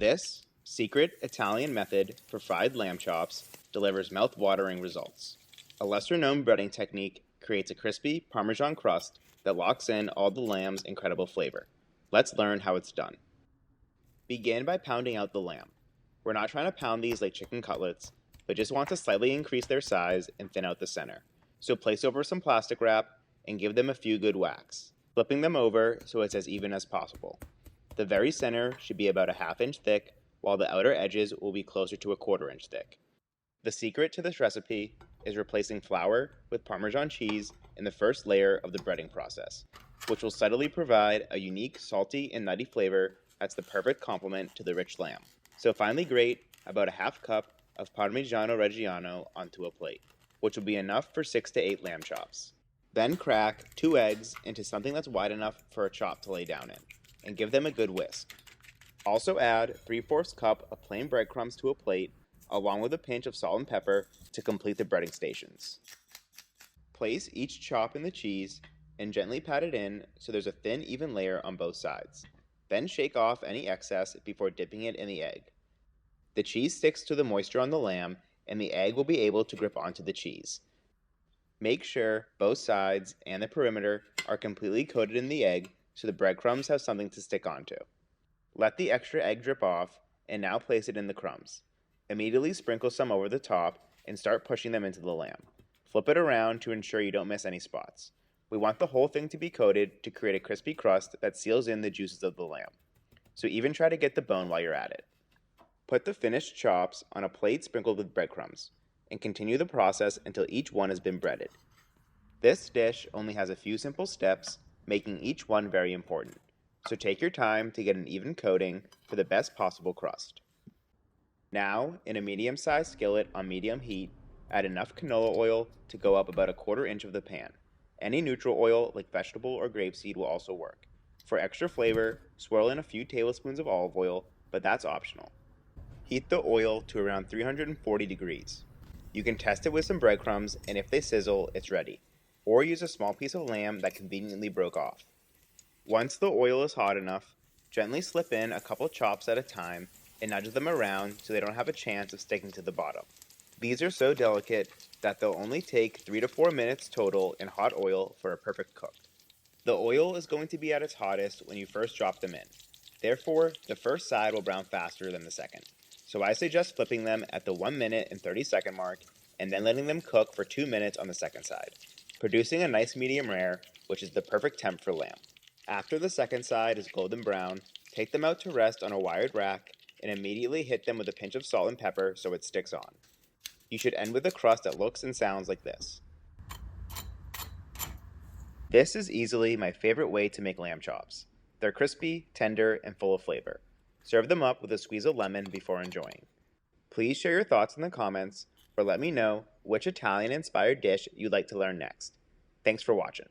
This secret Italian method for fried lamb chops delivers mouth-watering results. A lesser-known breading technique creates a crispy Parmesan crust that locks in all the lamb's incredible flavor. Let's learn how it's done. Begin by pounding out the lamb. We're not trying to pound these like chicken cutlets, but just want to slightly increase their size and thin out the center. So place over some plastic wrap and give them a few good whacks, flipping them over so it's as even as possible. The very center should be about a ½ inch thick, while the outer edges will be closer to a ¼ inch thick. The secret to this recipe is replacing flour with Parmesan cheese in the first layer of the breading process, which will subtly provide a unique salty and nutty flavor that's the perfect complement to the rich lamb. So finally grate about a ½ cup of Parmigiano Reggiano onto a plate, which will be enough for 6 to 8 lamb chops. Then crack 2 eggs into something that's wide enough for a chop to lay down in, and give them a good whisk. Also add 3/4 cup of plain breadcrumbs to a plate, along with a pinch of salt and pepper to complete the breading stations. Place each chop in the cheese and gently pat it in so there's a thin, even layer on both sides. Then shake off any excess before dipping it in the egg. The cheese sticks to the moisture on the lamb, and the egg will be able to grip onto the cheese. Make sure both sides and the perimeter are completely coated in the egg so the breadcrumbs have something to stick onto. Let the extra egg drip off, and now place it in the crumbs. Immediately sprinkle some over the top and start pushing them into the lamb. Flip it around to ensure you don't miss any spots. We want the whole thing to be coated to create a crispy crust that seals in the juices of the lamb. So even try to get the bone while you're at it. Put the finished chops on a plate sprinkled with breadcrumbs, and continue the process until each one has been breaded. This dish only has a few simple steps, making each one very important. So take your time to get an even coating for the best possible crust. Now, in a medium-sized skillet on medium heat, add enough canola oil to go up about a ¼ inch of the pan. Any neutral oil, like vegetable or grapeseed, will also work. For extra flavor, swirl in a few tablespoons of olive oil, but that's optional. Heat the oil to around 340 degrees. You can test it with some breadcrumbs, and if they sizzle, it's ready. Or use a small piece of lamb that conveniently broke off. Once the oil is hot enough, gently slip in a couple chops at a time and nudge them around so they don't have a chance of sticking to the bottom. These are so delicate that they'll only take 3 to 4 minutes total in hot oil for a perfect cook. The oil is going to be at its hottest when you first drop them in. Therefore, the first side will brown faster than the second. So I suggest flipping them at the 1 minute and 30-second mark and then letting them cook for 2 minutes on the second side, producing a nice medium rare, which is the perfect temp for lamb. After the second side is golden brown, take them out to rest on a wired rack and immediately hit them with a pinch of salt and pepper so it sticks on. You should end with a crust that looks and sounds like this. This is easily my favorite way to make lamb chops. They're crispy, tender, and full of flavor. Serve them up with a squeeze of lemon before enjoying. Please share your thoughts in the comments or let me know which Italian-inspired dish you'd like to learn next. Thanks for watching.